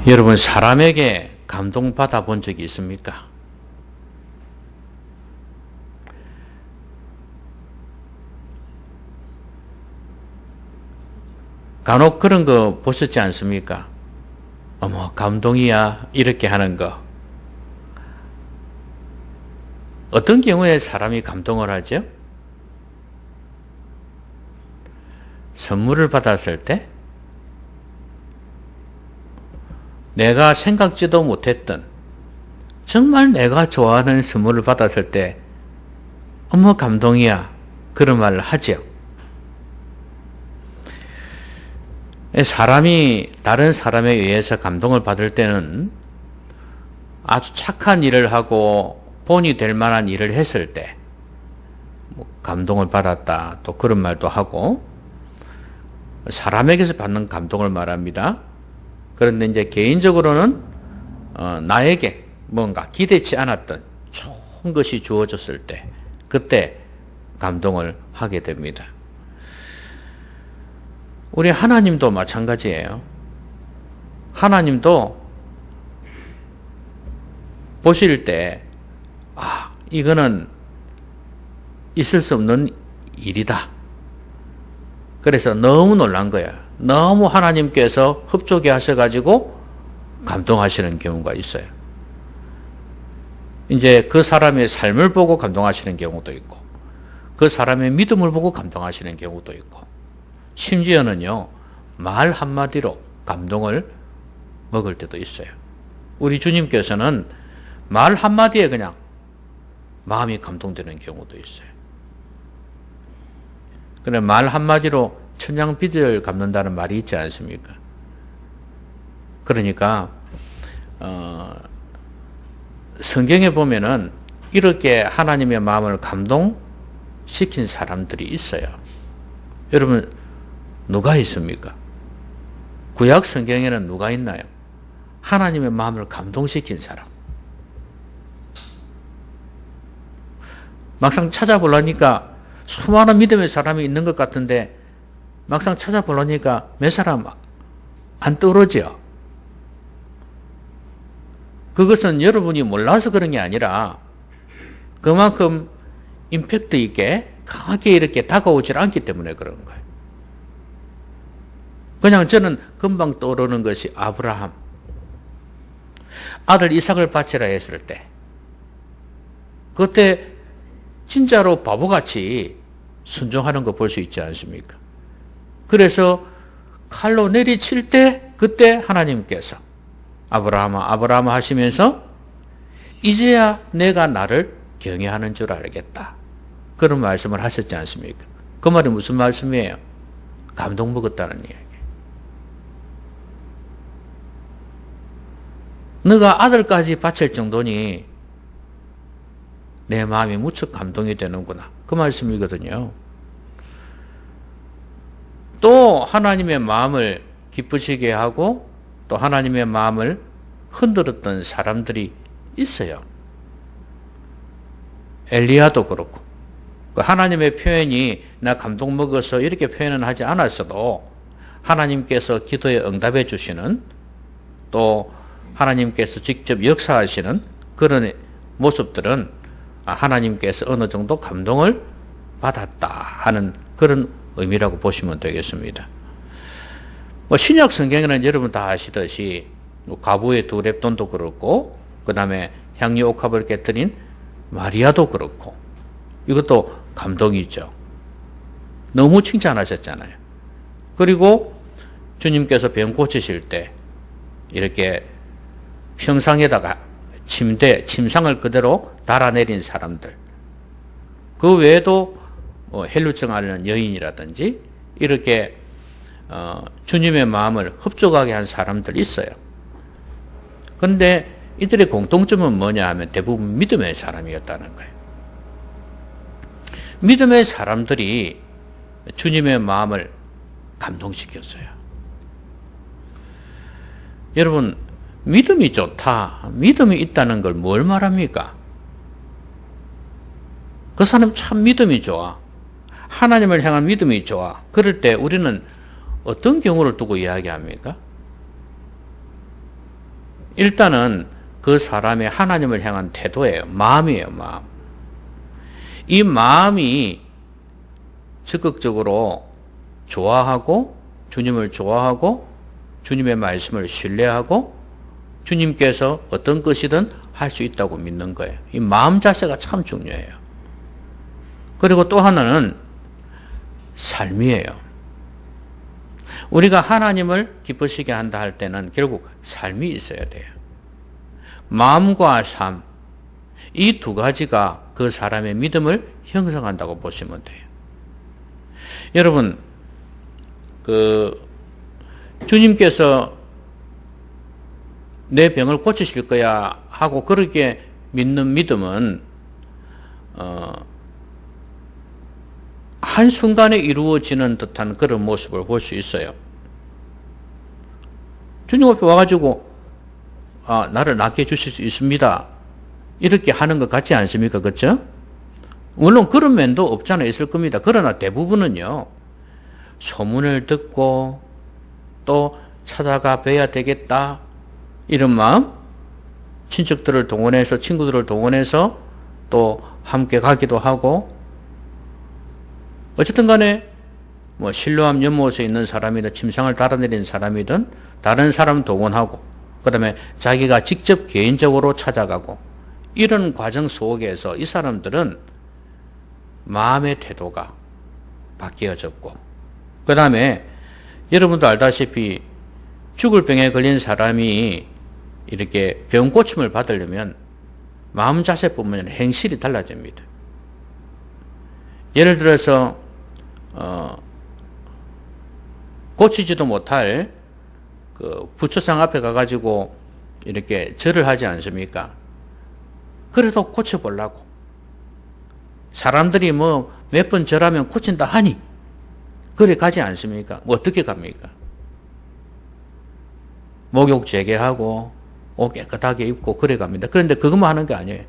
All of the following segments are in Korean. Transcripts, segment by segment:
여러분, 사람에게 감동받아 본 적이 있습니까? 간혹 그런 거 보셨지 않습니까? 어머, 감동이야. 이렇게 하는 거. 어떤 경우에 사람이 감동을 하죠? 선물을 받았을 때, 내가 생각지도 못했던, 정말 내가 좋아하는 선물을 받았을 때, 어머, 감동이야. 그런 말을 하죠. 사람이 다른 사람에 의해서 감동을 받을 때는 아주 착한 일을 하고 본이 될 만한 일을 했을 때 감동을 받았다, 또 그런 말도 하고, 사람에게서 받는 감동을 말합니다. 그런데 이제 개인적으로는 나에게 뭔가 기대치 않았던 좋은 것이 주어졌을 때, 그때 감동을 하게 됩니다. 우리 하나님도 마찬가지예요. 하나님도 보실 때, 이거는 있을 수 없는 일이다. 그래서 너무 놀란 거야. 너무 하나님께서 흡족해 하셔가지고 감동하시는 경우가 있어요. 이제 그 사람의 삶을 보고 감동하시는 경우도 있고, 그 사람의 믿음을 보고 감동하시는 경우도 있고, 심지어는요, 말 한마디로 감동을 먹을 때도 있어요. 우리 주님께서는 말 한마디에 그냥 마음이 감동되는 경우도 있어요. 그래, 말 한마디로 천냥빚을 갚는다는 말이 있지 않습니까? 그러니까 성경에 보면은 이렇게 하나님의 마음을 감동시킨 사람들이 있어요. 여러분, 누가 있습니까? 구약 성경에는 누가 있나요? 하나님의 마음을 감동시킨 사람. 막상 찾아보려니까 수많은 믿음의 사람이 있는 것 같은데, 막상 찾아보려니까 몇 사람 안 떠오르죠? 그것은 여러분이 몰라서 그런 게 아니라 그만큼 임팩트 있게 강하게 이렇게 다가오질 않기 때문에 그런 거예요. 그냥 저는 금방 떠오르는 것이 아브라함. 아들 이삭을 바치라 했을 때, 그때 진짜로 바보같이 순종하는 거 볼 수 있지 않습니까? 그래서 칼로 내리칠 때, 그때 하나님께서 아브라함아, 아브라함아 하시면서 이제야 내가 나를 경외하는 줄 알겠다, 그런 말씀을 하셨지 않습니까? 그 말이 무슨 말씀이에요? 감동 먹었다는 이야기. 너가 아들까지 바칠 정도니 내 마음이 무척 감동이 되는구나, 그 말씀이거든요. 또 하나님의 마음을 기쁘시게 하고 또 하나님의 마음을 흔들었던 사람들이 있어요. 엘리야도 그렇고, 하나님의 표현이 나 감동 먹어서 이렇게 표현은 하지 않았어도 하나님께서 기도에 응답해 주시는, 또 하나님께서 직접 역사하시는 그런 모습들은 하나님께서 어느 정도 감동을 받았다 하는 그런 의미라고 보시면 되겠습니다. 신약 성경에는 여러분 다 아시듯이 과부의 두 렙돈도 그렇고, 그 다음에 향유 옥합을 깨뜨린 마리아도 그렇고, 이것도 감동이죠. 너무 칭찬하셨잖아요. 그리고 주님께서 병 고치실 때 이렇게 평상에다가 침상을 그대로 달아내린 사람들, 그 외에도 헬루증 앓는 여인이라든지 이렇게 주님의 마음을 흡족하게 한 사람들 있어요. 그런데 이들의 공통점은 뭐냐 하면 대부분 믿음의 사람이었다는 거예요. 믿음의 사람들이 주님의 마음을 감동시켰어요. 여러분, 믿음이 좋다, 믿음이 있다는 걸 뭘 말합니까? 그 사람 참 믿음이 좋아, 하나님을 향한 믿음이 좋아. 그럴 때 우리는 어떤 경우를 두고 이야기합니까? 일단은 그 사람의 하나님을 향한 태도예요. 마음이에요, 마음. 이 마음이 적극적으로 좋아하고, 주님을 좋아하고, 주님의 말씀을 신뢰하고, 주님께서 어떤 것이든 할 수 있다고 믿는 거예요. 이 마음 자세가 참 중요해요. 그리고 또 하나는 삶이에요. 우리가 하나님을 기쁘시게 한다 할 때는 결국 삶이 있어야 돼요. 마음과 삶, 이 두 가지가 그 사람의 믿음을 형성한다고 보시면 돼요. 여러분, 주님께서 내 병을 고치실 거야 하고 그렇게 믿는 믿음은 한순간에 이루어지는 듯한 그런 모습을 볼 수 있어요. 주님 앞에 와가지고 나를 낫게 해주실 수 있습니다. 이렇게 하는 것 같지 않습니까? 그렇죠? 물론 그런 면도 없지 않아 있을 겁니다. 그러나 대부분은요, 소문을 듣고 또 찾아가 뵈야 되겠다 이런 마음, 친척들을 동원해서, 친구들을 동원해서 또 함께 가기도 하고, 어쨌든 간에 뭐 실로암 연못에 있는 사람이든 침상을 달아내린 사람이든 다른 사람 동원하고, 그 다음에 자기가 직접 개인적으로 찾아가고, 이런 과정 속에서 이 사람들은 마음의 태도가 바뀌어졌고, 그 다음에 여러분도 알다시피 죽을 병에 걸린 사람이 이렇게 병 고침을 받으려면 마음 자세뿐만 아니라 행실이 달라집니다. 예를 들어서 고치지도 못할 그 부처상 앞에 가가지고 이렇게 절을 하지 않습니까? 그래도 고쳐보려고. 사람들이 뭐 몇 번 절하면 고친다 하니 그래 가지 않습니까? 뭐 어떻게 갑니까? 목욕 재개하고 옷 깨끗하게 입고 그래 갑니다. 그런데 그것만 하는 게 아니에요.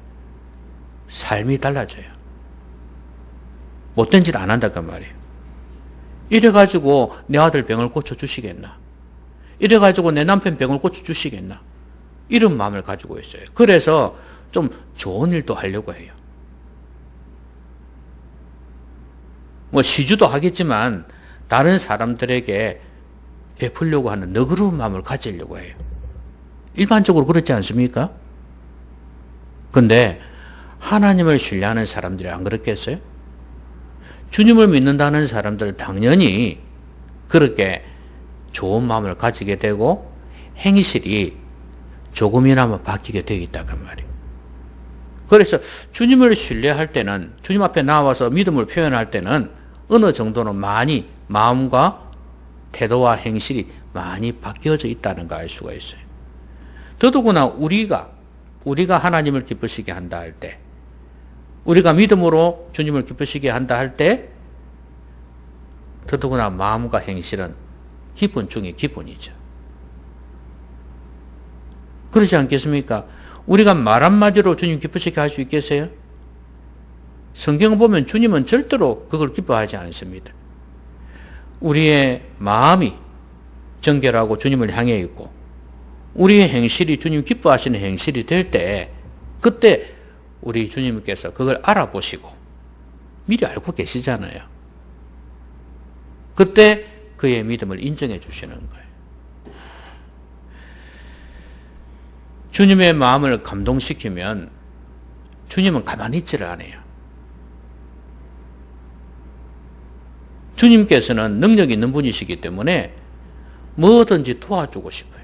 삶이 달라져요. 못된 짓 안 한다 그 말이에요. 이래가지고 내 아들 병을 고쳐주시겠나? 이래가지고 내 남편 병을 고쳐주시겠나? 이런 마음을 가지고 있어요. 그래서 좀 좋은 일도 하려고 해요. 뭐 시주도 하겠지만 다른 사람들에게 베풀려고 하는 너그러운 마음을 가지려고 해요. 일반적으로 그렇지 않습니까? 근데 하나님을 신뢰하는 사람들이 안 그렇겠어요? 주님을 믿는다는 사람들 당연히 그렇게 좋은 마음을 가지게 되고 행실이 조금이나마 바뀌게 되어 있다는 말이에요. 그래서 주님을 신뢰할 때는, 주님 앞에 나와서 믿음을 표현할 때는 어느 정도는 많이 마음과 태도와 행실이 많이 바뀌어져 있다는 걸 알 수가 있어요. 더더구나 우리가 하나님을 기쁘시게 한다 할 때, 우리가 믿음으로 주님을 기쁘시게 한다 할 때, 더더구나 마음과 행실은 기본 중에 기본이죠. 그렇지 않겠습니까? 우리가 말 한마디로 주님 기쁘시게 할 수 있겠어요? 성경을 보면 주님은 절대로 그걸 기뻐하지 않습니다. 우리의 마음이 정결하고 주님을 향해 있고 우리의 행실이 주님 기뻐하시는 행실이 될 때, 그때 우리 주님께서 그걸 알아보시고 미리 알고 계시잖아요. 그때 그의 믿음을 인정해 주시는 거예요. 주님의 마음을 감동시키면 주님은 가만히 있지를 않아요. 주님께서는 능력이 있는 분이시기 때문에 뭐든지 도와주고 싶어요.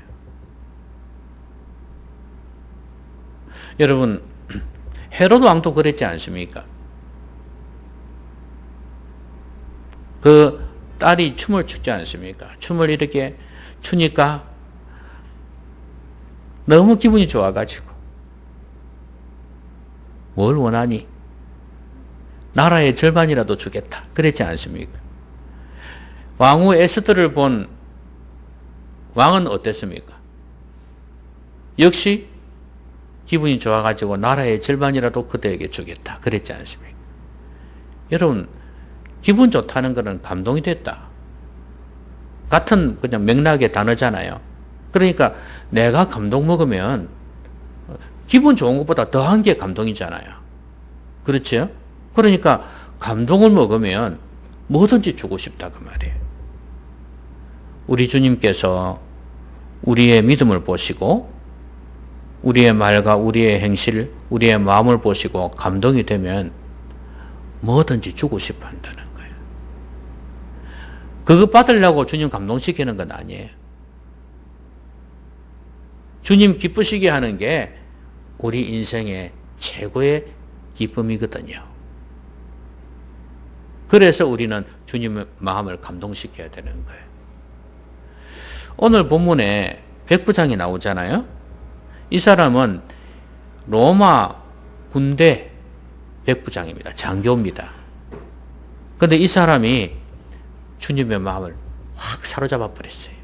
여러분, 헤로드 왕도 그랬지 않습니까? 그 딸이 춤을 추지 않습니까? 춤을 이렇게 추니까 너무 기분이 좋아가지고 뭘 원하니? 나라의 절반이라도 주겠다. 그랬지 않습니까? 왕후 에스더를 본 왕은 어땠습니까? 역시 기분이 좋아가지고 나라의 절반이라도 그대에게 주겠다. 그랬지 않습니까? 여러분, 기분 좋다는 것은 감동이 됐다. 같은 그냥 맥락의 단어잖아요. 그러니까 내가 감동 먹으면 기분 좋은 것보다 더한 게 감동이잖아요. 그렇죠? 그러니까 감동을 먹으면 뭐든지 주고 싶다 그 말이에요. 우리 주님께서 우리의 믿음을 보시고 우리의 말과 우리의 행실, 우리의 마음을 보시고 감동이 되면 뭐든지 주고 싶어 한다는 거예요. 그거 받으려고 주님 감동시키는 건 아니에요. 주님 기쁘시게 하는 게 우리 인생의 최고의 기쁨이거든요. 그래서 우리는 주님의 마음을 감동시켜야 되는 거예요. 오늘 본문에 백부장이 나오잖아요. 이 사람은 로마 군대 백부장입니다. 장교입니다. 그런데 이 사람이 주님의 마음을 확 사로잡아 버렸어요.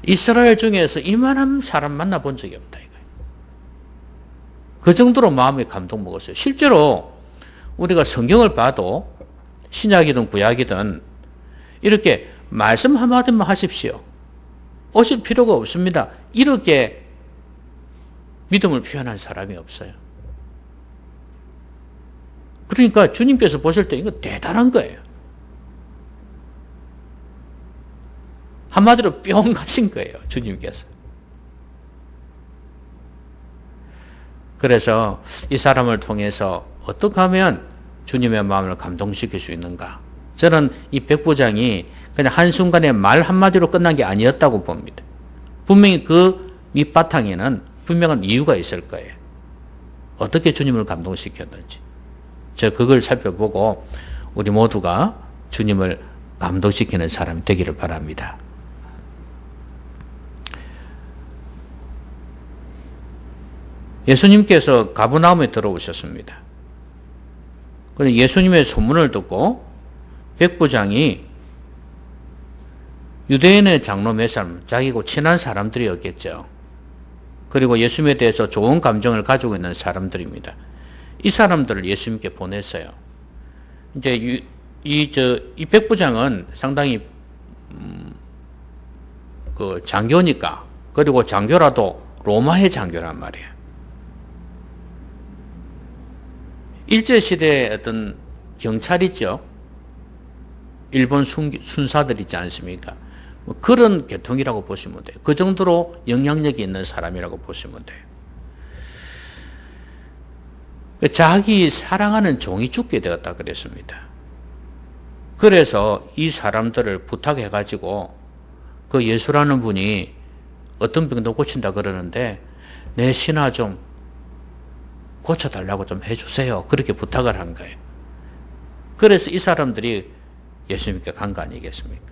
이스라엘 중에서 이만한 사람 만나본 적이 없다 이거예요. 그 정도로 마음에 감동 먹었어요. 실제로 우리가 성경을 봐도 신약이든 구약이든 이렇게 말씀 한마디만 하십시오. 오실 필요가 없습니다. 이렇게 믿음을 표현한 사람이 없어요. 그러니까 주님께서 보실 때 이거 대단한 거예요. 한마디로 뿅 가신 거예요. 주님께서. 그래서 이 사람을 통해서 어떻게 하면 주님의 마음을 감동시킬 수 있는가. 저는 이 백부장이 그냥 한순간에 말 한마디로 끝난 게 아니었다고 봅니다. 분명히 그 밑바탕에는 분명한 이유가 있을 거예요. 어떻게 주님을 감동시켰는지. 저 그걸 살펴보고 우리 모두가 주님을 감동시키는 사람이 되기를 바랍니다. 예수님께서 가버나움에 들어오셨습니다. 그런데 예수님의 소문을 듣고 백부장이 유대인의 장로 몇 사람, 자기고 친한 사람들이었겠죠. 그리고 예수님에 대해서 좋은 감정을 가지고 있는 사람들입니다. 이 사람들을 예수님께 보냈어요. 이제 이 백부장은 상당히 그 장교니까, 그리고 장교라도 로마의 장교란 말이에요. 일제시대의 어떤 경찰이죠. 일본 순사들 있지 않습니까? 뭐 그런 계통이라고 보시면 돼요. 그 정도로 영향력이 있는 사람이라고 보시면 돼요. 자기 사랑하는 종이 죽게 되었다 그랬습니다. 그래서 이 사람들을 부탁해가지고 그 예수라는 분이 어떤 병도 고친다 그러는데 내 신하 좀 고쳐달라고 좀 해주세요. 그렇게 부탁을 한 거예요. 그래서 이 사람들이 예수님께 간 거 아니겠습니까?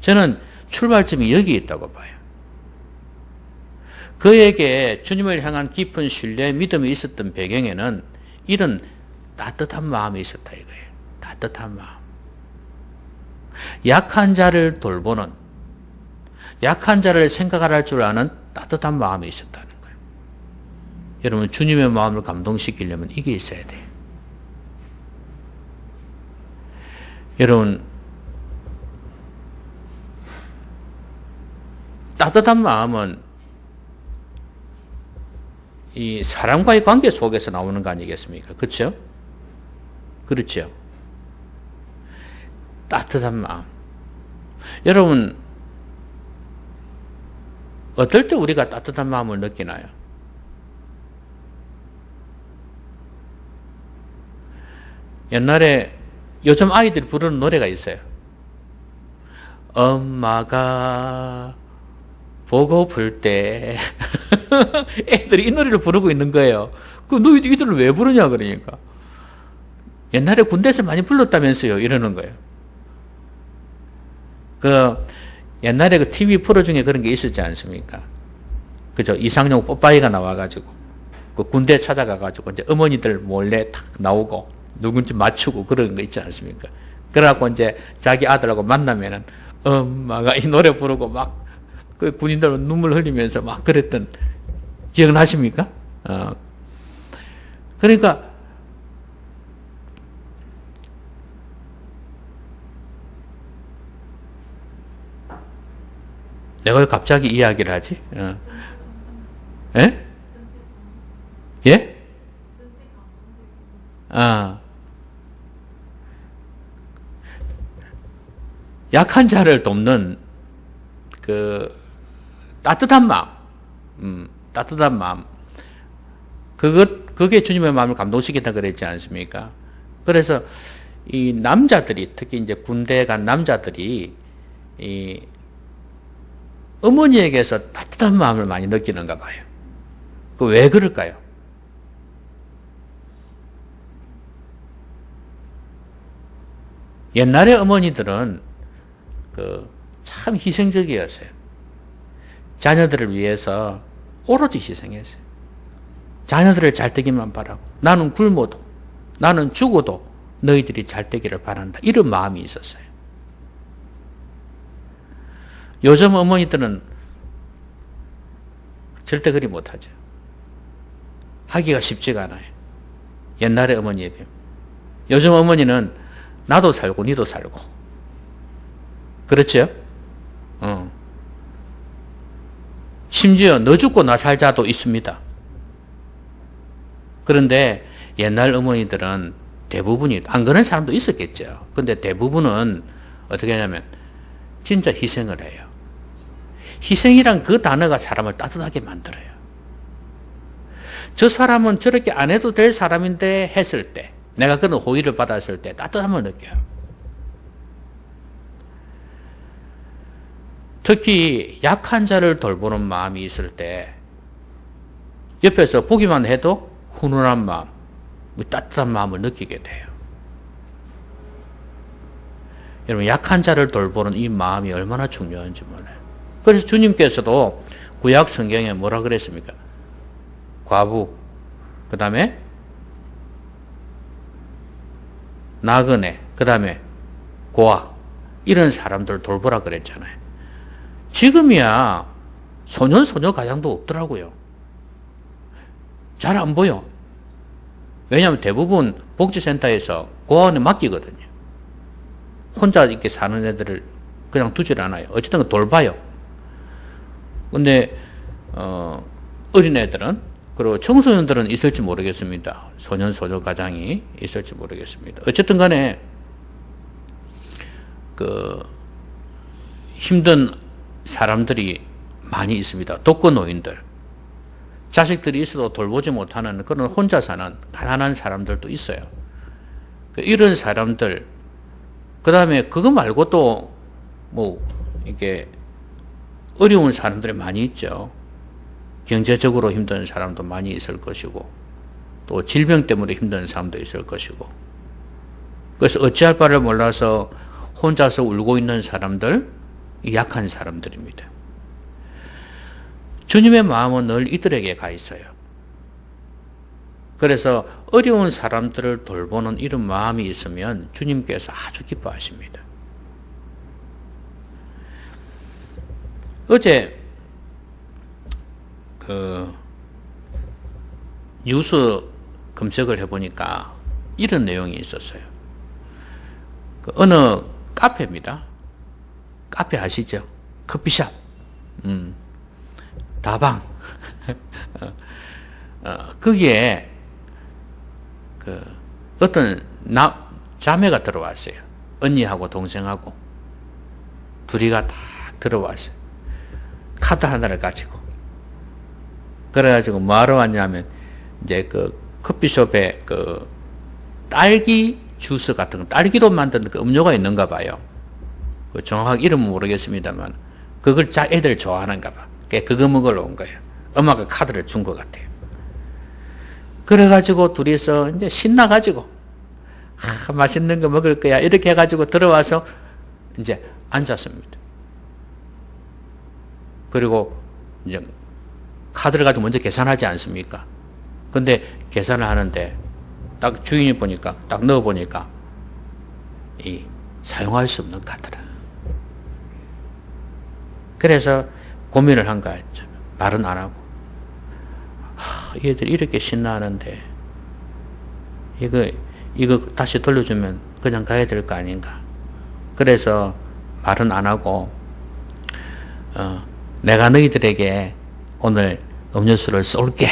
저는 출발점이 여기 있다고 봐요. 그에게 주님을 향한 깊은 신뢰, 믿음이 있었던 배경에는 이런 따뜻한 마음이 있었다 이거예요. 따뜻한 마음. 약한 자를 돌보는, 약한 자를 생각할 줄 아는 따뜻한 마음이 있었다는 거예요. 여러분, 주님의 마음을 감동시키려면 이게 있어야 돼요. 여러분, 따뜻한 마음은 이 사람과의 관계 속에서 나오는 거 아니겠습니까? 그렇죠? 그렇죠? 따뜻한 마음. 여러분, 어떨 때 우리가 따뜻한 마음을 느끼나요? 옛날에 요즘 아이들이 부르는 노래가 있어요. 엄마가 보고플 때 애들이 이 노래를 부르고 있는 거예요. 너 이들을 왜 부르냐 그러니까. 옛날에 군대에서 많이 불렀다면서요. 이러는 거예요. 옛날에 그 TV 프로 중에 그런 게 있었지 않습니까? 그죠? 이상용 뽀빠이가 나와가지고 그 군대 찾아가가지고 이제 어머니들 몰래 탁 나오고 누군지 맞추고 그런 거 있지 않습니까? 그래갖고 이제 자기 아들하고 만나면은 엄마가 이 노래 부르고 막 그 군인들 눈물 흘리면서 막 그랬던 기억나십니까? 그러니까 내가 왜 갑자기 이야기를 하지? 예? 예? 약한 자를 돕는 그 따뜻한 마음, 따뜻한 마음. 그게 주님의 마음을 감동시킨다 그랬지 않습니까? 그래서 이 남자들이, 특히 이제 군대에 간 남자들이 이 어머니에게서 따뜻한 마음을 많이 느끼는가 봐요. 그 왜 그럴까요? 옛날에 어머니들은 참 희생적이었어요. 자녀들을 위해서 오로지 희생했어요. 자녀들을 잘 되기만 바라고, 나는 굶어도, 나는 죽어도 너희들이 잘 되기를 바란다. 이런 마음이 있었어요. 요즘 어머니들은 절대 그리 못하죠. 하기가 쉽지가 않아요. 옛날의 어머니에 비하면. 요즘 어머니는 나도 살고 니도 살고. 그렇죠? 심지어 너 죽고 나 살자도 있습니다. 그런데 옛날 어머니들은 대부분이, 안 그런 사람도 있었겠죠. 근데 대부분은 어떻게 하냐면 진짜 희생을 해요. 희생이란 그 단어가 사람을 따뜻하게 만들어요. 저 사람은 저렇게 안 해도 될 사람인데 했을 때, 내가 그런 호의를 받았을 때 따뜻함을 느껴요. 특히 약한 자를 돌보는 마음이 있을 때 옆에서 보기만 해도 훈훈한 마음, 따뜻한 마음을 느끼게 돼요. 여러분, 약한 자를 돌보는 이 마음이 얼마나 중요한지 몰라요. 그래서 주님께서도 구약 성경에 뭐라 그랬습니까? 과부, 그 다음에 나그네, 그 다음에 고아, 이런 사람들 돌보라 그랬잖아요. 지금이야 소년 가장도 없더라고요. 잘 안 보여. 왜냐하면 대부분 복지센터에서 고아원에 맡기거든요. 혼자 이렇게 사는 애들을 그냥 두질 않아요. 어쨌든 돌봐요. 근데 어린 애들은, 그리고 청소년들은 있을지 모르겠습니다. 소년 가장이 있을지 모르겠습니다. 어쨌든 간에 힘든 사람들이 많이 있습니다. 독거노인들, 자식들이 있어도 돌보지 못하는 그런 혼자 사는 가난한 사람들도 있어요. 이런 사람들, 그 다음에 그거 말고 또 이게 어려운 사람들이 많이 있죠. 경제적으로 힘든 사람도 많이 있을 것이고, 또 질병 때문에 힘든 사람도 있을 것이고, 그래서 어찌할 바를 몰라서 혼자서 울고 있는 사람들, 약한 사람들입니다. 주님의 마음은 늘 이들에게 가 있어요. 그래서 어려운 사람들을 돌보는 이런 마음이 있으면 주님께서 아주 기뻐하십니다. 어제 뉴스 검색을 해보니까 이런 내용이 있었어요. 어느 카페입니다. 카페 아시죠? 커피숍, 다방. 거기에 어떤 자매가 들어왔어요. 언니하고 동생하고 둘이가 딱 들어왔어요. 카드 하나를 가지고. 그래가지고 뭐하러 왔냐면, 이제 커피숍에 딸기 주스 같은 거, 딸기로 만든 음료가 있는가 봐요. 정확하게 이름은 모르겠습니다만, 그걸 애들 좋아하는가 봐. 그거 먹으러 온 거예요. 엄마가 카드를 준 것 같아요. 그래가지고 둘이서 이제 신나가지고, 맛있는 거 먹을 거야. 이렇게 해가지고 들어와서 이제 앉았습니다. 그리고 이제 카드를 가지고 먼저 계산하지 않습니까? 근데 계산을 하는데 딱 주인이 보니까, 딱 넣어보니까 사용할 수 없는 카드라. 그래서 고민을 한 거야. 말은 안 하고. 얘들 이렇게 신나하는데 이거 다시 돌려주면 그냥 가야 될 거 아닌가. 그래서 말은 안 하고 내가 너희들에게 오늘 음료수를 쏠게.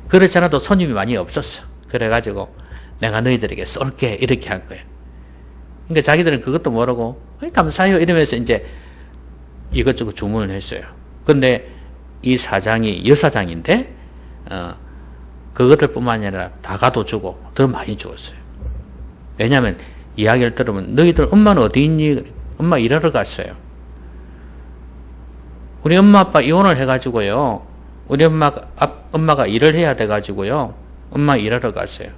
그렇지 않아도 손님이 많이 없었어. 그래가지고 내가 너희들에게 쏠게 이렇게 한 거예요. 그러니까 자기들은 그것도 모르고 감사해요 이러면서 이제 이것저것 주문을 했어요. 근데 이 사장이 여사장인데 그것들뿐만 아니라 다가도 주고 더 많이 주었어요. 왜냐하면 이야기를 들으면 너희들 엄마는 어디 있니? 엄마 일하러 갔어요. 우리 엄마 아빠 이혼을 해가지고요. 우리 엄마가 일을 해야 돼가지고요. 엄마 일하러 갔어요.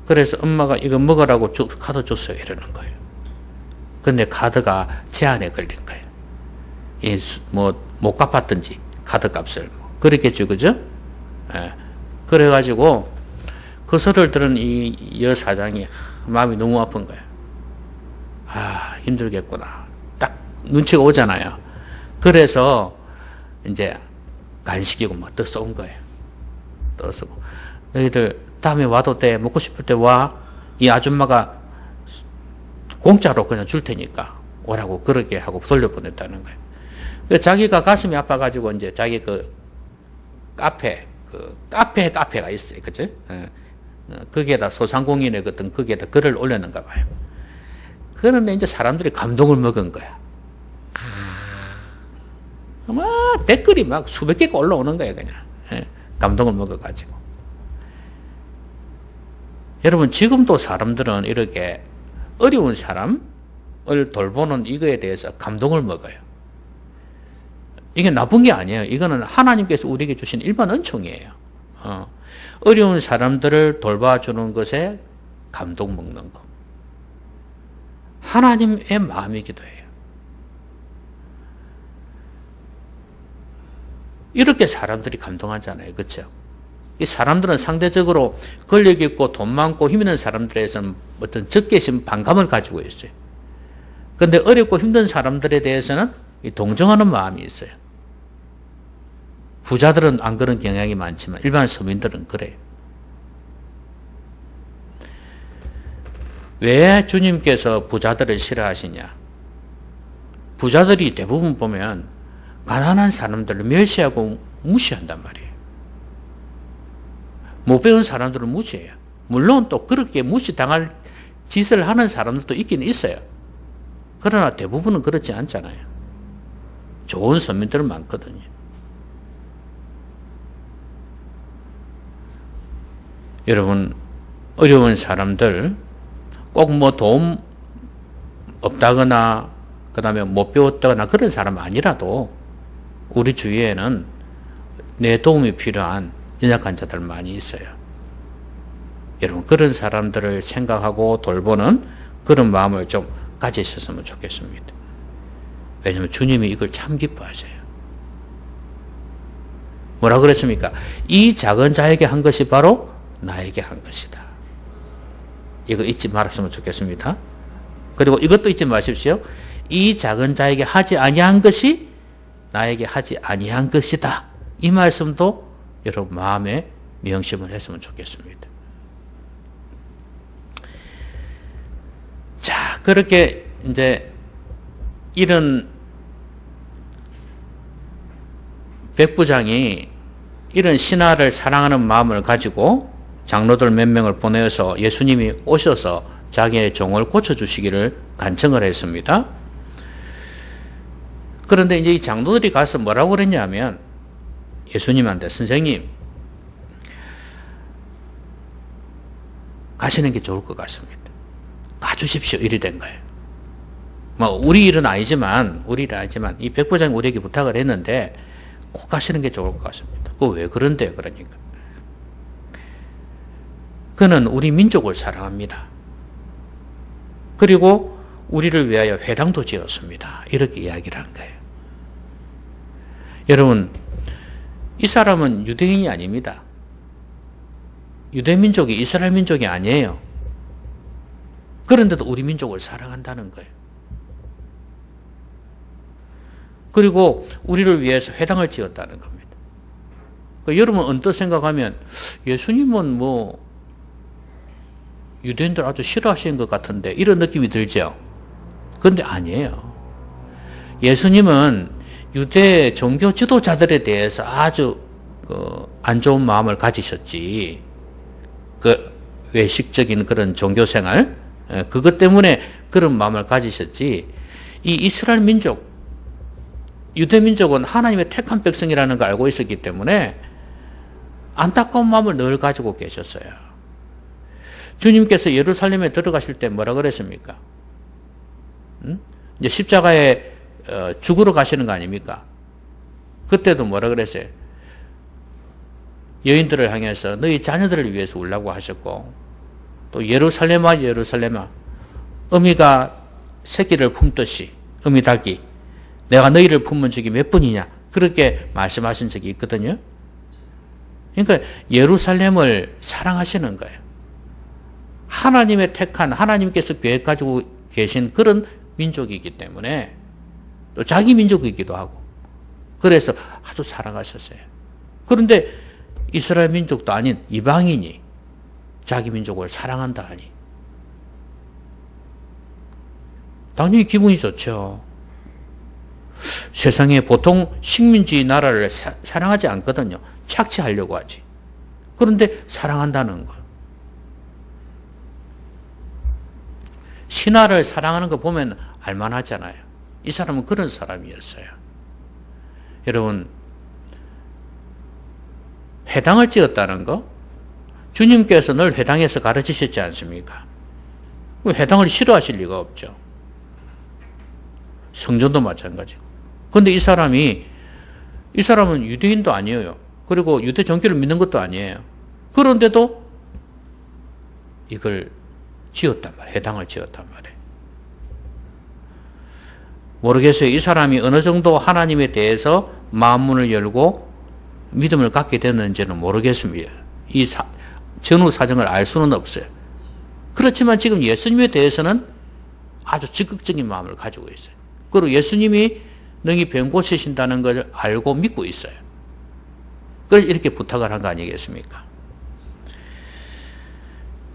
그래서 엄마가 이거 먹으라고 카드 줬어요. 이러는 거예요. 근데 카드가 제한에 걸린 거예요. 못 갚았든지 카드 값을 그랬겠죠. 그죠? 예. 그래가지고 그 소리를 들은 이 여사장이 마음이 너무 아픈 거예요. 아, 힘들겠구나. 딱 눈치가 오잖아요. 그래서 이제 간식이고 막 떠서 온 거예요. 떠서 너희들 다음에 와도 돼. 먹고 싶을 때 와. 이 아줌마가 공짜로 그냥 줄 테니까 오라고 그렇게 하고 돌려보냈다는 거예요. 자기가 가슴이 아파가지고 이제 자기 카페가 있어요. 그죠? 거기에다 소상공인의 거기에다 글을 올렸는가 봐요. 그런데 이제 사람들이 감동을 먹은 거야. 막 댓글이 막 수백 개가 올라오는 거예요, 그냥. 감동을 먹어가지고. 여러분, 지금도 사람들은 이렇게 어려운 사람을 돌보는 이거에 대해서 감동을 먹어요. 이게 나쁜 게 아니에요. 이거는 하나님께서 우리에게 주신 일반 은총이에요. 어려운 사람들을 돌봐주는 것에 감동 먹는 거. 하나님의 마음이기도 해요. 이렇게 사람들이 감동하잖아요. 그렇죠? 이 사람들은 상대적으로 권력 있고 돈 많고 힘 있는 사람들에서는 어떤 적개심 반감을 가지고 있어요. 그런데 어렵고 힘든 사람들에 대해서는 동정하는 마음이 있어요. 부자들은 안 그런 경향이 많지만 일반 서민들은 그래요. 왜 주님께서 부자들을 싫어하시냐? 부자들이 대부분 보면 가난한 사람들을 멸시하고 무시한단 말이에요. 못 배운 사람들은 무시해요. 물론 또 그렇게 무시당할 짓을 하는 사람들도 있긴 있어요. 그러나 대부분은 그렇지 않잖아요. 좋은 서민들은 많거든요. 여러분, 어려운 사람들, 꼭 뭐 돈 없다거나, 그 다음에 못 배웠다거나 그런 사람 아니라도 우리 주위에는 내 도움이 필요한 연약한 자들 많이 있어요. 여러분, 그런 사람들을 생각하고 돌보는 그런 마음을 좀 가지셨으면 좋겠습니다. 왜냐하면 주님이 이걸 참 기뻐하세요. 뭐라 그랬습니까? 이 작은 자에게 한 것이 바로 나에게 한 것이다. 이거 잊지 말았으면 좋겠습니다. 그리고 이것도 잊지 마십시오. 이 작은 자에게 하지 아니한 것이 나에게 하지 아니한 것이다. 이 말씀도 여러분 마음에 명심을 했으면 좋겠습니다. 자, 그렇게 이제 이런 백부장이 이런 신하를 사랑하는 마음을 가지고 장로들 몇 명을 보내서 예수님이 오셔서 자기의 종을 고쳐주시기를 간청을 했습니다. 그런데 이제 이 장로들이 가서 뭐라고 그랬냐면 예수님한테 선생님 가시는 게 좋을 것 같습니다. 가주십시오. 일이 된 거예요. 뭐 우리 일은 아니지만 이 백부장이 우리에게 부탁을 했는데 꼭 가시는 게 좋을 것 같습니다. 그거 왜 그런데요? 그러니까 그는 우리 민족을 사랑합니다. 그리고 우리를 위하여 회당도 지었습니다. 이렇게 이야기를 한 거예요. 여러분, 이 사람은 유대인이 아닙니다. 유대민족이 이스라엘 민족이 아니에요. 그런데도 우리 민족을 사랑한다는 거예요. 그리고 우리를 위해서 회당을 지었다는 겁니다. 그러니까 여러분 언뜻 생각하면 예수님은 뭐 유대인들 아주 싫어하시는 것 같은데 이런 느낌이 들죠. 그런데 아니에요. 예수님은 유대 종교 지도자들에 대해서 아주 안 좋은 마음을 가지셨지. 그 외식적인 그런 종교 생활, 그것 때문에 그런 마음을 가지셨지. 이 이스라엘 민족, 유대 민족은 하나님의 택한 백성이라는 걸 알고 있었기 때문에 안타까운 마음을 늘 가지고 계셨어요. 주님께서 예루살렘에 들어가실 때 뭐라 그랬습니까? 이제 십자가에 죽으러 가시는 거 아닙니까? 그때도 뭐라 그랬어요? 여인들을 향해서 너희 자녀들을 위해서 울라고 하셨고, 또 예루살렘아 예루살렘아 어미가 새끼를 품듯이, 어미 닭이 내가 너희를 품은 적이 몇 번이냐, 그렇게 말씀하신 적이 있거든요. 그러니까 예루살렘을 사랑하시는 거예요. 하나님의 택한, 하나님께서 계획 가지고 계신 그런 민족이기 때문에, 또 자기 민족이기도 하고, 그래서 아주 사랑하셨어요. 그런데 이스라엘 민족도 아닌 이방인이 자기 민족을 사랑한다 하니 당연히 기분이 좋죠. 세상에 보통 식민지 나라를 사랑하지 않거든요. 착취하려고 하지. 그런데 사랑한다는 거. 신하를 사랑하는 거 보면 알만하잖아요. 이 사람은 그런 사람이었어요. 여러분, 회당을 지었다는 거, 주님께서 늘 회당에서 가르치셨지 않습니까? 회당을 싫어하실 리가 없죠. 성전도 마찬가지고. 그런데 이 사람은 유대인도 아니에요. 그리고 유대 종교를 믿는 것도 아니에요. 그런데도 이걸 지었단 말이에요. 회당을 지었단 말이에요. 모르겠어요. 이 사람이 어느 정도 하나님에 대해서 마음문을 열고 믿음을 갖게 됐는지는 모르겠습니다. 이 전후 사정을 알 수는 없어요. 그렇지만 지금 예수님에 대해서는 아주 적극적인 마음을 가지고 있어요. 그리고 예수님이 너희 병 고치신다는 걸 알고 믿고 있어요. 그래서 이렇게 부탁을 한 거 아니겠습니까?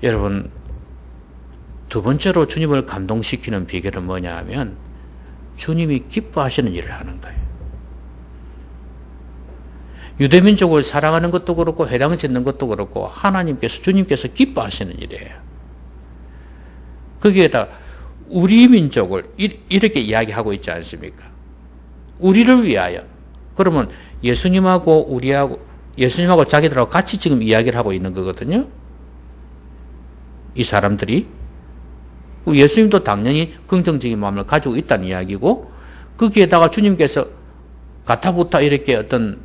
여러분, 두 번째로 주님을 감동시키는 비결은 뭐냐 하면 주님이 기뻐하시는 일을 하는 거예요. 유대민족을 사랑하는 것도 그렇고 회당을 짓는 것도 그렇고 하나님께서, 주님께서 기뻐하시는 일이에요. 거기에다 우리 민족을 이렇게 이야기하고 있지 않습니까? 우리를 위하여. 그러면 예수님하고 자기들하고 같이 지금 이야기를 하고 있는 거거든요. 이 사람들이. 예수님도 당연히 긍정적인 마음을 가지고 있다는 이야기고, 거기에다가 주님께서 가타부타 이렇게 어떤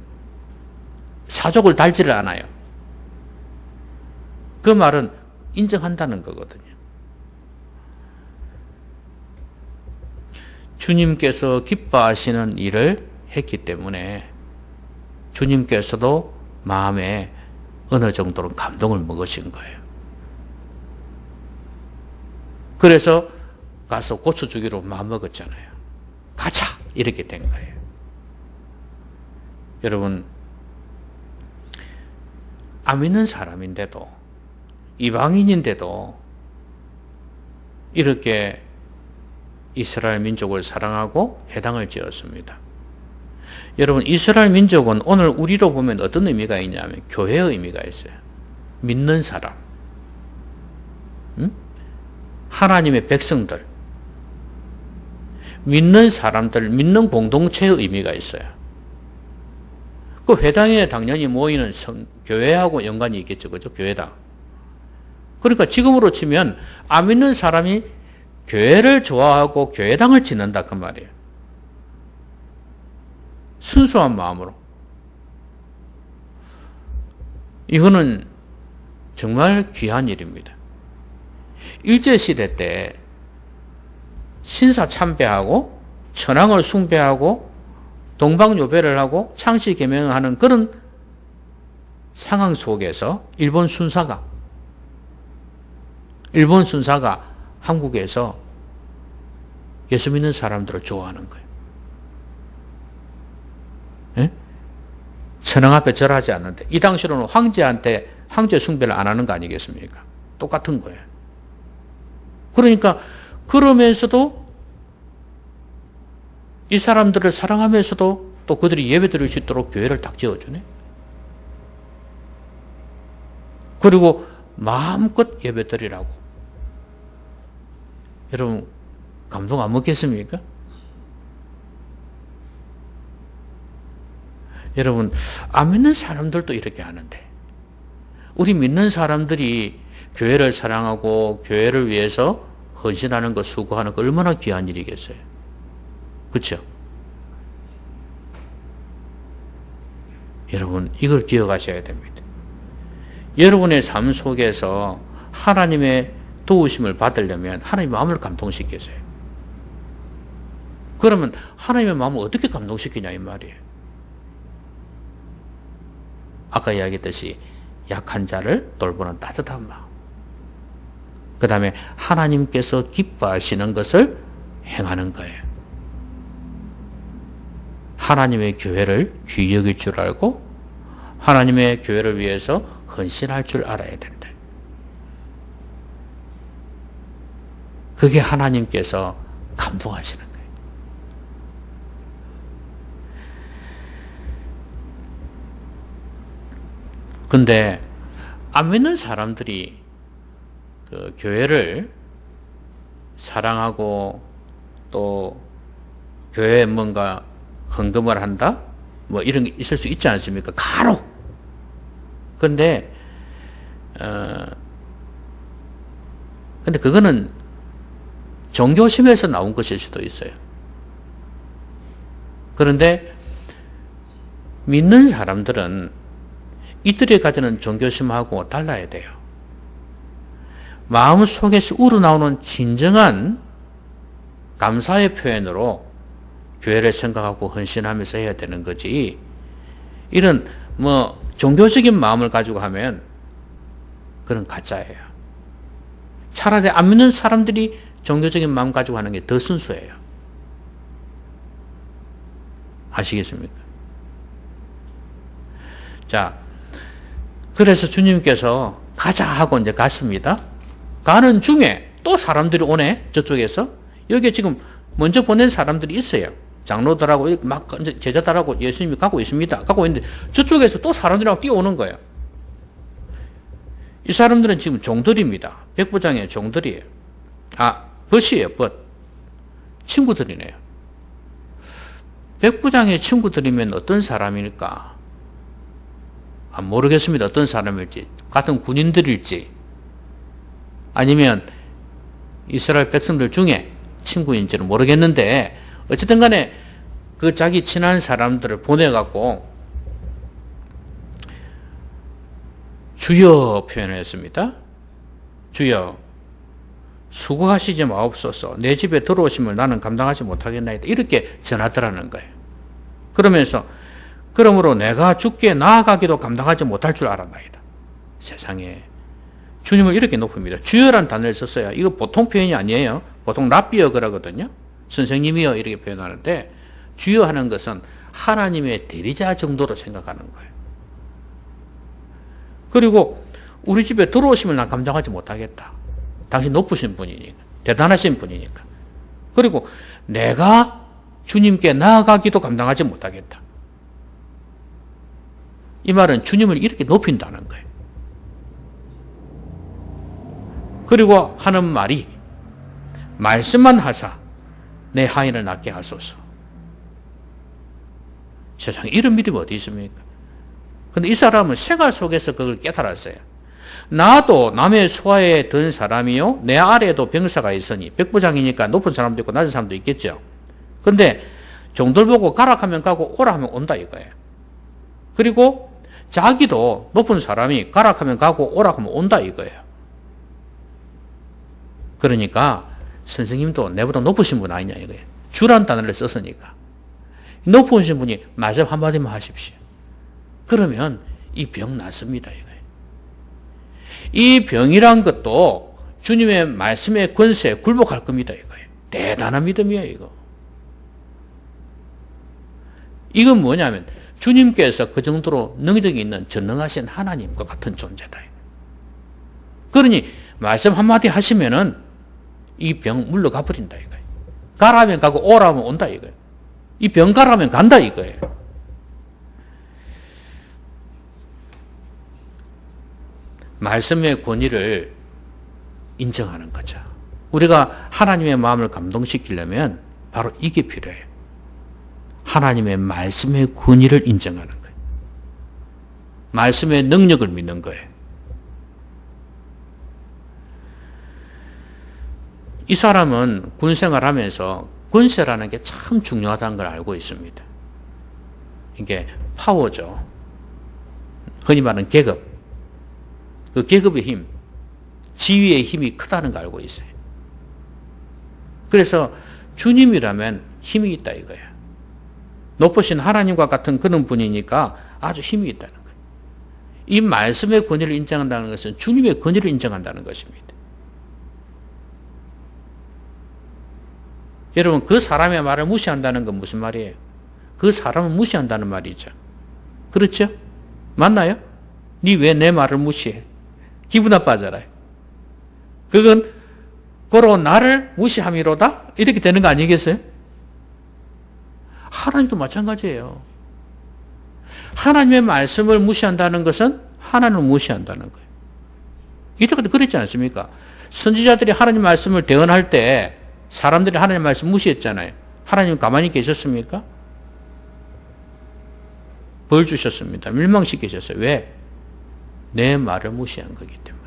사족을 달지를 않아요. 그 말은 인정한다는 거거든요. 주님께서 기뻐하시는 일을 했기 때문에 주님께서도 마음에 어느 정도는 감동을 먹으신 거예요. 그래서 가서 고쳐주기로 마음먹었잖아요. 가자! 이렇게 된 거예요. 여러분, 안 믿는 사람인데도, 이방인인데도 이렇게 이스라엘 민족을 사랑하고 회당을 지었습니다. 여러분, 이스라엘 민족은 오늘 우리로 보면 어떤 의미가 있냐면 교회의 의미가 있어요. 믿는 사람, 하나님의 백성들, 믿는 사람들, 믿는 공동체의 의미가 있어요. 그 회당에 당연히 모이는 교회하고 연관이 있겠죠. 그죠? 교회당. 그러니까 지금으로 치면 안 믿는 사람이 교회를 좋아하고 교회당을 짓는다 그 말이에요. 순수한 마음으로. 이거는 정말 귀한 일입니다. 일제시대 때 신사 참배하고 천황을 숭배하고 동방요배를 하고 창시개명하는 그런 상황 속에서 일본 순사가 한국에서 예수 믿는 사람들을 좋아하는 거예요. 예? 천황 앞에 절하지 않는데, 이 당시로는 황제 숭배를 안 하는 거 아니겠습니까? 똑같은 거예요. 그러니까 그러면서도 이 사람들을 사랑하면서도 또 그들이 예배 드릴 수 있도록 교회를 딱 지어주네. 그리고 마음껏 예배 드리라고. 여러분, 감동 안 먹겠습니까? 여러분, 안 믿는 사람들도 이렇게 하는데, 우리 믿는 사람들이 교회를 사랑하고 교회를 위해서 헌신하는 것, 수고하는 것 얼마나 귀한 일이겠어요. 그렇죠? 여러분, 이걸 기억하셔야 됩니다. 여러분의 삶 속에서 하나님의 도우심을 받으려면 하나님의 마음을 감동시켜줘요. 그러면 하나님의 마음을 어떻게 감동시키냐 이 말이에요. 아까 이야기했듯이 약한 자를 돌보는 따뜻한 마음. 그 다음에 하나님께서 기뻐하시는 것을 행하는 거예요. 하나님의 교회를 귀히 여길 줄 알고 하나님의 교회를 위해서 헌신할 줄 알아야 된다. 그게 하나님께서 감동하시는 거예요. 근데 안 믿는 사람들이 그 교회를 사랑하고 또 교회에 뭔가 헌금을 한다? 뭐 이런 게 있을 수 있지 않습니까? 간혹. 근데 그거는 종교심에서 나온 것일 수도 있어요. 그런데 믿는 사람들은 이들이 가지는 종교심하고 달라야 돼요. 마음 속에서 우러나오는 진정한 감사의 표현으로 교회를 생각하고 헌신하면서 해야 되는 거지. 이런 종교적인 마음을 가지고 하면 그건 가짜예요. 차라리 안 믿는 사람들이 종교적인 마음 가지고 하는 게 더 순수해요. 아시겠습니까? 자, 그래서 주님께서 가자 하고 이제 갔습니다. 가는 중에 또 사람들이 오네, 저쪽에서. 여기에 지금 먼저 보낸 사람들이 있어요. 장로들하고 막 제자들하고 예수님이 가고 있습니다. 가고 있는데 저쪽에서 또 사람들하고 뛰어오는 거예요. 이 사람들은 지금 종들입니다. 백부장의 종들이에요. 벗이에요, 벗. 친구들이네요. 백부장의 친구들이면 어떤 사람일까? 모르겠습니다. 어떤 사람일지. 같은 군인들일지. 아니면 이스라엘 백성들 중에 친구인지는 모르겠는데 어쨌든 간에 그 자기 친한 사람들을 보내갖고 주여 표현을 했습니다. 주여 수고하시지 마옵소서. 내 집에 들어오심을 나는 감당하지 못하겠나이다. 이렇게 전하더라는 거예요. 그러면서 그러므로 내가 주께 나아가기도 감당하지 못할 줄 알았나이다. 세상에 주님을 이렇게 높입니다. 주여란 단어를 썼어요. 이거 보통 표현이 아니에요. 보통 랍비어 그러거든요. 선생님이여 이렇게 표현하는데 주여 하는 것은 하나님의 대리자 정도로 생각하는 거예요. 그리고 우리 집에 들어오시면 난 감당하지 못하겠다. 당신 높으신 분이니까. 대단하신 분이니까. 그리고 내가 주님께 나아가기도 감당하지 못하겠다. 이 말은 주님을 이렇게 높인다는 거예요. 그리고 하는 말이 말씀만 하사 내 하인을 낫게 하소서. 세상에 이런 믿음이 어디 있습니까? 근데 이 사람은 생활 속에서 그걸 깨달았어요. 나도 남의 소하에 든 사람이요 내 아래에도 병사가 있으니 백부장이니까 높은 사람도 있고 낮은 사람도 있겠죠. 근데 종들 보고 가라 하면 가고 오라 하면 온다 이거예요. 그리고 자기도 높은 사람이 가라 하면 가고 오라 하면 온다 이거예요. 그러니까 선생님도 내보다 높으신 분 아니냐 이거예요. 주란 단어를 썼으니까. 높으신 분이 말씀 한마디만 하십시오. 그러면 이 병 낫습니다 이거예요. 이 병이란 것도 주님의 말씀의 권세에 굴복할 겁니다 이거예요. 대단한 믿음이에요 이거. 이건 뭐냐면 주님께서 그 정도로 능력이 있는 전능하신 하나님과 같은 존재다. 그러니 말씀 한마디 하시면은 이 병 물러가 버린다 이거예요. 가라면 가고 오라면 온다 이거예요. 이 병 가라면 간다 이거예요. 말씀의 권위를 인정하는 거죠. 우리가 하나님의 마음을 감동시키려면 바로 이게 필요해요. 하나님의 말씀의 권위를 인정하는 거예요. 말씀의 능력을 믿는 거예요. 이 사람은 군생활 하면서 권세라는 게 참 중요하다는 걸 알고 있습니다. 이게 파워죠. 흔히 말하는 계급. 그 계급의 힘, 지위의 힘이 크다는 걸 알고 있어요. 그래서 주님이라면 힘이 있다 이거야. 높으신 하나님과 같은 그런 분이니까 아주 힘이 있다는 거예요. 이 말씀의 권위를 인정한다는 것은 주님의 권위를 인정한다는 것입니다. 여러분, 그 사람의 말을 무시한다는 건 무슨 말이에요? 그 사람을 무시한다는 말이죠. 그렇죠? 맞나요? 니 왜 내 말을 무시해? 기분 나빠하잖아요. 그건 고로 나를 무시함이로다? 이렇게 되는 거 아니겠어요? 하나님도 마찬가지예요. 하나님의 말씀을 무시한다는 것은 하나님을 무시한다는 거예요. 이때까지 그랬지 않습니까? 선지자들이 하나님 말씀을 대언할 때 사람들이 하나님 말씀 무시했잖아요. 하나님 가만히 계셨습니까? 벌 주셨습니다. 멸망시키셨어요. 왜? 내 말을 무시한 거기 때문에.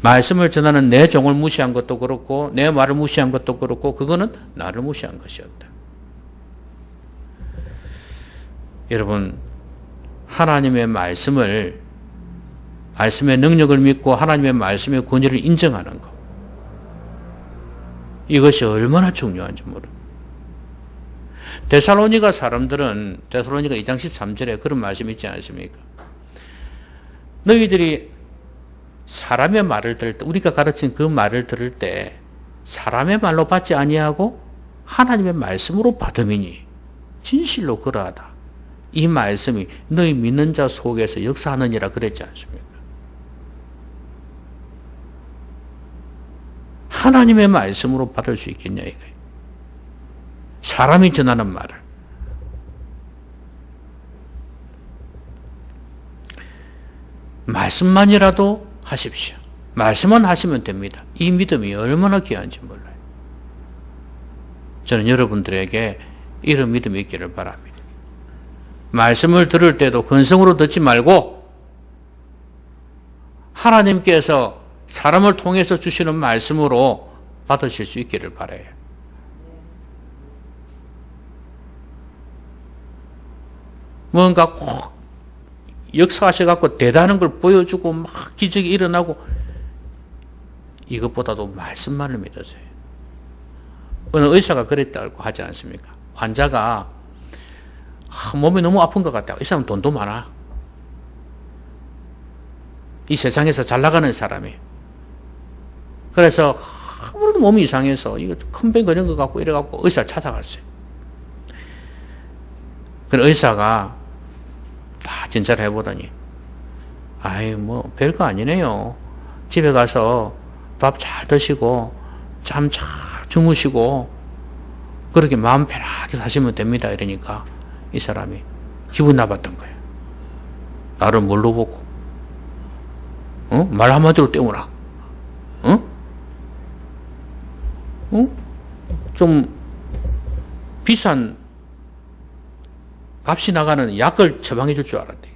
말씀을 전하는 내 종을 무시한 것도 그렇고 내 말을 무시한 것도 그렇고 그거는 나를 무시한 것이었다. 여러분, 하나님의 말씀의 능력을 믿고 하나님의 말씀의 권위를 인정하는 것, 이것이 얼마나 중요한지 모릅니다. 데살로니가 사람들은 데살로니가 2장 13절에 그런 말씀이 있지 않습니까? 너희들이 사람의 말을 들을 때, 우리가 가르친 그 말을 들을 때 사람의 말로 받지 아니하고 하나님의 말씀으로 받음이니 진실로 그러하다. 이 말씀이 너희 믿는 자 속에서 역사하느니라 그랬지 않습니까? 하나님의 말씀으로 받을 수 있겠냐 이거예요. 사람이 전하는 말을. 말씀만이라도 하십시오. 말씀만 하시면 됩니다. 이 믿음이 얼마나 귀한지 몰라요. 저는 여러분들에게 이런 믿음이 있기를 바랍니다. 말씀을 들을 때도 근성으로 듣지 말고 하나님께서 사람을 통해서 주시는 말씀으로 받으실 수 있기를 바라요. 뭔가 꼭 역사하셔갖고 대단한 걸 보여주고 막 기적이 일어나고 이것보다도 말씀만을 믿으세요. 어느 의사가 그랬다고 하지 않습니까? 환자가 몸이 너무 아픈 것 같다. 이 사람 돈도 많아. 이 세상에서 잘 나가는 사람이. 그래서 아무래도 몸이 이상해서 이거 큰 병 걸린 것 같고 이래갖고 의사를 찾아갔어요. 그 의사가 다 진찰을 해보더니 아이 뭐 별거 아니네요. 집에 가서 밥 잘 드시고 잠 잘 주무시고 그렇게 마음 편하게 사시면 됩니다. 이러니까 이 사람이 기분 나빴던 거예요. 나를 뭘로 보고 말 한마디로 때우나? 좀 비싼 값이 나가는 약을 처방해 줄 줄 알았대.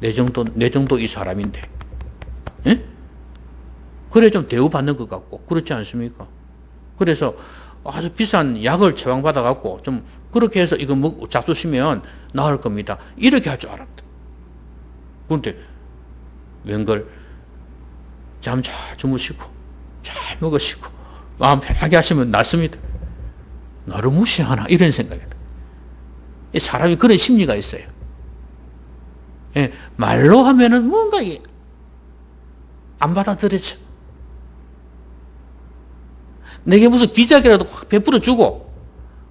내 정도 이 사람인데. 예? 그래 좀 대우받는 것 같고 그렇지 않습니까? 그래서 아주 비싼 약을 처방받아 갖고 좀 그렇게 해서 이거 잡수시면 나을 겁니다. 이렇게 할 줄 알았다. 그런데 웬걸 잠 잘 주무시고 잘 먹으시고 마음 편하게 하시면 낫습니다. 나를 무시하나 이런 생각이 들어요. 사람이 그런 심리가 있어요. 예, 말로 하면은 뭔가 안 받아들여져. 내게 무슨 기적이라도 확 베풀어 주고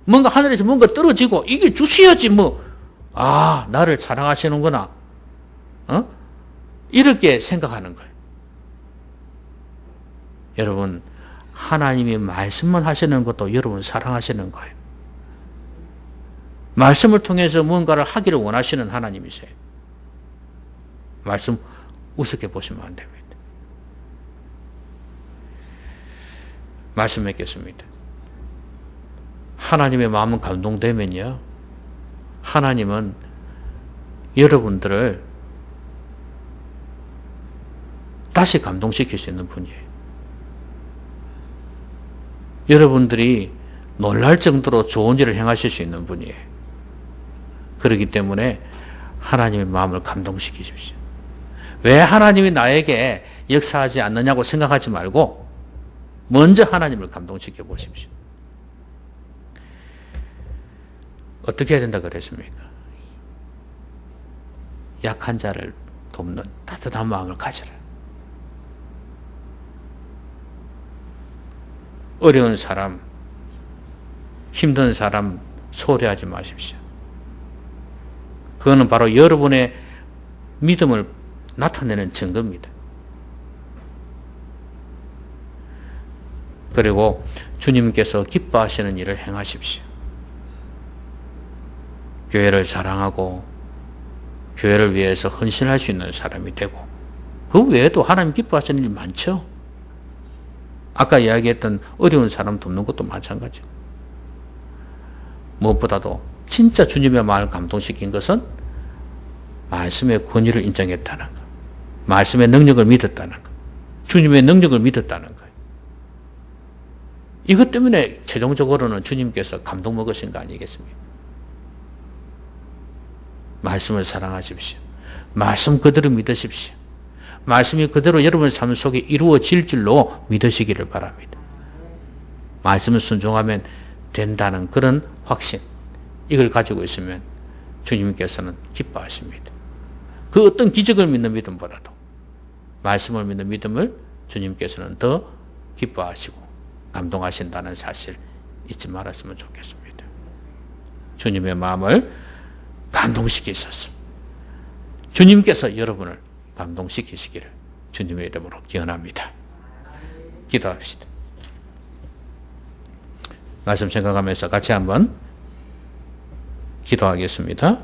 뭔가 하늘에서 뭔가 떨어지고 이게 주셔야지 뭐. 아, 나를 사랑하시는구나. 이렇게 생각하는 거예요. 여러분, 하나님이 말씀만 하시는 것도 여러분 사랑하시는 거예요. 말씀을 통해서 무언가를 하기를 원하시는 하나님이세요. 말씀 우습게 보시면 안 됩니다. 말씀 맺겠습니다. 하나님의 마음은 감동되면요, 하나님은 여러분들을 다시 감동시킬 수 있는 분이에요. 여러분들이 놀랄 정도로 좋은 일을 행하실 수 있는 분이에요. 그렇기 때문에 하나님의 마음을 감동시키십시오. 왜 하나님이 나에게 역사하지 않느냐고 생각하지 말고 먼저 하나님을 감동시켜 보십시오. 어떻게 해야 된다 그랬습니까? 약한 자를 돕는 따뜻한 마음을 가져라. 어려운 사람, 힘든 사람 소리하지 마십시오. 그거는 바로 여러분의 믿음을 나타내는 증거입니다. 그리고 주님께서 기뻐하시는 일을 행하십시오. 교회를 사랑하고 교회를 위해서 헌신할 수 있는 사람이 되고, 그 외에도 하나님 기뻐하시는 일이 많죠. 아까 이야기했던 어려운 사람 돕는 것도 마찬가지고, 무엇보다도 진짜 주님의 마음을 감동시킨 것은 말씀의 권위를 인정했다는 것, 말씀의 능력을 믿었다는 것, 주님의 능력을 믿었다는 것. 이것 때문에 최종적으로는 주님께서 감동 먹으신 거 아니겠습니까? 말씀을 사랑하십시오. 말씀 그대로 믿으십시오. 말씀이 그대로 여러분의 삶 속에 이루어질 줄로 믿으시기를 바랍니다. 말씀을 순종하면 된다는 그런 확신, 이걸 가지고 있으면 주님께서는 기뻐하십니다. 그 어떤 기적을 믿는 믿음보다도 말씀을 믿는 믿음을 주님께서는 더 기뻐하시고 감동하신다는 사실 잊지 말았으면 좋겠습니다. 주님의 마음을 감동시키셨습니다. 주님께서 여러분을 감동시키시기를 주님의 이름으로 기원합니다. 기도합시다. 말씀 생각하면서 같이 한번 기도하겠습니다.